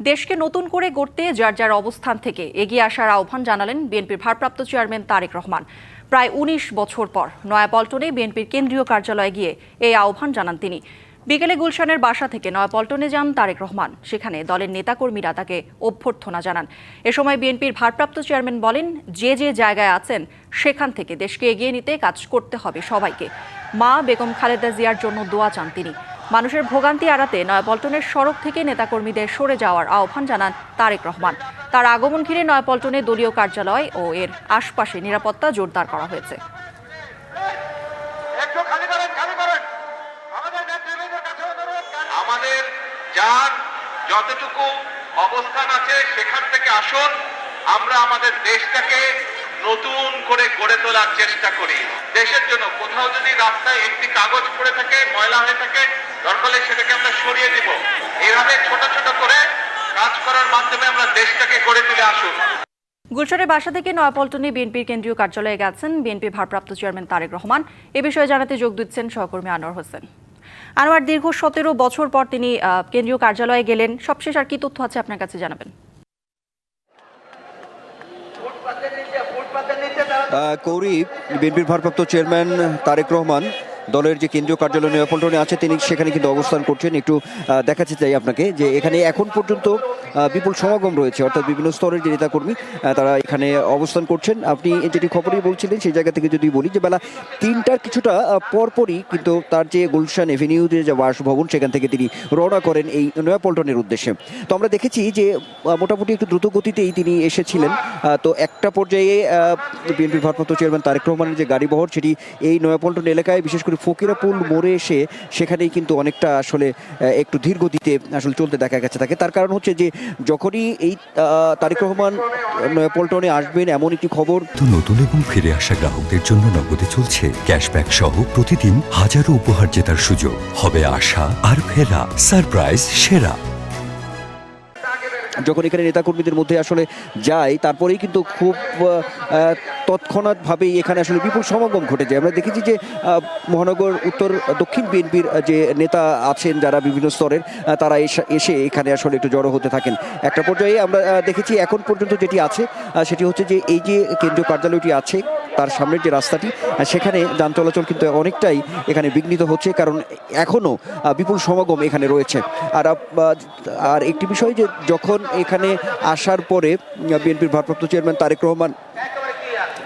দেশকে নতুন করে গড়তে যার যার অবস্থান থেকে এগিয়ে আসার আহ্বান জানালেন বিএনপির ভারপ্রাপ্ত চেয়ারম্যান তারেক রহমান। প্রায় ১৯ বছর পর নয়াপল্টনে বিএনপির কেন্দ্রীয় কার্যালয়ে গিয়ে এই আহ্বান জানান তিনি। বিকেলে গুলশানের বাসা থেকে নয়াপল্টনে যান তারেক রহমান। সেখানে দলের নেতাকর্মীরা তাকে অভ্যর্থনা জানান। এ সময় বিএনপির ভারপ্রাপ্ত চেয়ারম্যান বলেন, যে যে জায়গায় আছেন সেখান থেকে দেশকে এগিয়ে নিতে কাজ করতে হবে সবাইকে। মা বেগম খালেদা জিয়ার জন্য দোয়া চান তিনি। মানুষের ভোগান্তি এড়াতে নয়াপল্টনের সড়ক থেকে নেতাকর্মীদের সরে যাওয়ার আহ্বান জানান তারেক রহমান। তার আগমন ঘিরে নয়াপল্টনে দলীয় কার্যালয় ও এর আশপাশে নিরাপত্তা জোরদার করা হয়েছে। আমাদের যার যতটুকু অবস্থান আছে সেখান থেকে আসুন, আমরা আমাদের দেশটাকে নতুন করে গড়ে তোলার চেষ্টা করি। দেশের জন্য কোথাও যদি রাস্তায় একটি কাগজ পড়ে থাকে, ময়লা হয়ে থাকে, দরকার হলে সেটাকে আমরা সরিয়ে দিব। এইভাবে ছোট ছোট করে কাজ করার মাধ্যমে আমরা দেশটাকে গড়ে তুলে আসুন। গুলশানের বাসা থেকে নয়াপল্টনে বিএনপির কেন্দ্রীয় কার্যালয়ে গেছেন বিএনপির ভারপ্রাপ্ত চেয়ারম্যান তারেক রহমান। এ বিষয়ে জানাতে যোগ দিচ্ছেন সহকর্মী আনোয়ার হোসেন। আনোয়ার, দীর্ঘ ১৭ বছর পর তিনি কেন্দ্রীয় কার্যালয়ে গেলেন। সবশেষ আর কি তথ্য আছে আপনার কাছে জানাবেন? কৌরি, বিএনপির ভারপ্রাপ্ত চেয়ারম্যান তারেক রহমান দলের যে কেন্দ্রীয় কার্যালয় নয়াপল্টনে আছে তিনি সেখানে কিন্তু অবস্থান করছেন। একটু দেখাতে চাই আপনাকে যে এখানে এখন পর্যন্ত বিপুল সমাগম রয়েছে, অর্থাৎ বিভিন্ন স্তরের যে নেতাকর্মী তারা এখানে অবস্থান করছেন। আপনি যেটি খবরই বলছিলেন সেই জায়গা থেকে যদি বলি যে বেলা ৩টার কিছুটা পরপরই কিন্তু তার যে গুলশান এভিনিউতে যে বাসভবন সেখান থেকে তিনি রওনা করেন এই নয়াপল্টনের উদ্দেশ্যে। তো আমরা দেখেছি যে মোটামুটি একটু দ্রুত গতিতেই তিনি এসেছিলেন। তো একটা পর্যায়ে বিএনপির ভারপ্রাপ্ত চেয়ারম্যান তারেক রহমানের যে গাড়িবহর সেটি এই নয়াপল্টন এলাকায় বিশেষ করে ফকিরাপুল মোড়ে এসে সেখানেই কিন্তু অনেকটা আসলে একটু ধীর গতিতে আসলে চলতে দেখা গেছে তাকে। তার কারণ হচ্ছে যে যখনই এই তারেক রহমান নয়াপল্টনে আসবেন এমন একটি খবর। তো নতুন এবং ফিরে আসা গ্রাহকদের জন্য নগদে চলছে ক্যাশব্যাক সহ প্রতিদিন হাজারো উপহার জেতার সুযোগ। হবে আশা আর ফেরা, সারপ্রাইজ সেরা। যখন এখানে নেতাকর্মীদের মধ্যে আসলে যায় তারপরেই কিন্তু খুব তৎক্ষণাৎভাবেই এখানে আসলে বিপুল সমাগম ঘটে যায়। আমরা দেখেছি যে মহানগর উত্তর দক্ষিণ বিএনপির যে নেতা আছেন যারা বিভিন্ন স্তরের তারা এসে এখানে আসলে একটু জড়ো হতে থাকেন। একটা পর্যায়ে আমরা দেখেছি এখন পর্যন্ত যেটি আছে সেটি হচ্ছে যে এই যে কেন্দ্রীয় কার্যালয়টি আছে তার সামনের যে রাস্তাটি সেখানে যান চলাচল কিন্তু অনেকটাই এখানে বিঘ্নিত হচ্ছে, কারণ এখনও বিপুল সমাগম এখানে রয়েছে। আর একটি বিষয় যে যখন এখানে আসার পরে বিএনপির ভারপ্রাপ্ত চেয়ারম্যান তারেক রহমান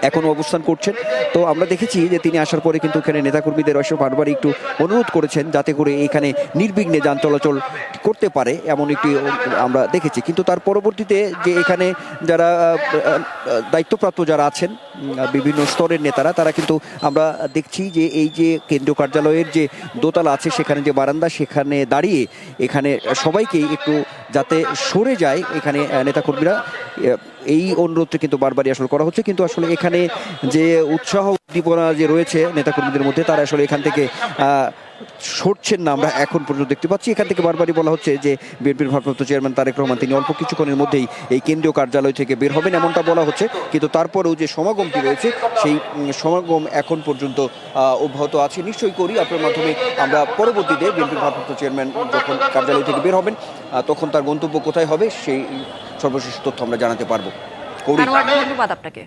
এখনও অবস্থান করছেন, তো আমরা দেখেছি যে তিনি আসার পরে কিন্তু এখানে নেতাকর্মীদের এসে বারবার একটু অনুরোধ করেছেন যাতে করে এখানে নির্বিঘ্নে যান চলাচল করতে পারে, এমন একটি আমরা দেখেছি। কিন্তু তার পরবর্তীতে যে এখানে যারা দায়িত্বপ্রাপ্ত যারা আছেন বিভিন্ন স্তরের নেতারা তারা কিন্তু আমরা দেখছি যে এই যে কেন্দ্রীয় কার্যালয়ের যে দোতলা আছে সেখানে যে বারান্দা সেখানে দাঁড়িয়ে এখানে সবাইকেই একটু যাতে সরে যায় এখানে নেতাকর্মীরা এই অনুরোধটা কিন্তু বারবারই আসলে করা হচ্ছে। কিন্তু আসলে এখানে যে উৎসাহ উদ্দীপনা যে রয়েছে নেতাকর্মীদের মধ্যে তারা আসলে এখান থেকে সরছেন না, আমরা এখন পর্যন্ত দেখতে পাচ্ছি। এখান থেকে বারবারই বলা হচ্ছে যে বিএনপির ভারপ্রাপ্ত চেয়ারম্যান তারেক রহমান তিনি অল্প কিছুক্ষণের মধ্যেই এই কেন্দ্রীয় কার্যালয় থেকে বের হবেন এমনটা বলা হচ্ছে। কিন্তু তারপরেও যে সমাগমটি রয়েছে সেই সমাগম এখন পর্যন্ত অব্যাহত আছে। নিশ্চয়ই করি আপনার মাধ্যমে আমরা পরবর্তীতে বিএনপির ভারপ্রাপ্ত চেয়ারম্যান যখন কার্যালয় থেকে বের হবেন তখন তার গন্তব্য কোথায় হবে সেই সর্বশেষ তথ্য আমরা জানাতে পারবো। ধন্যবাদ আপনাকে।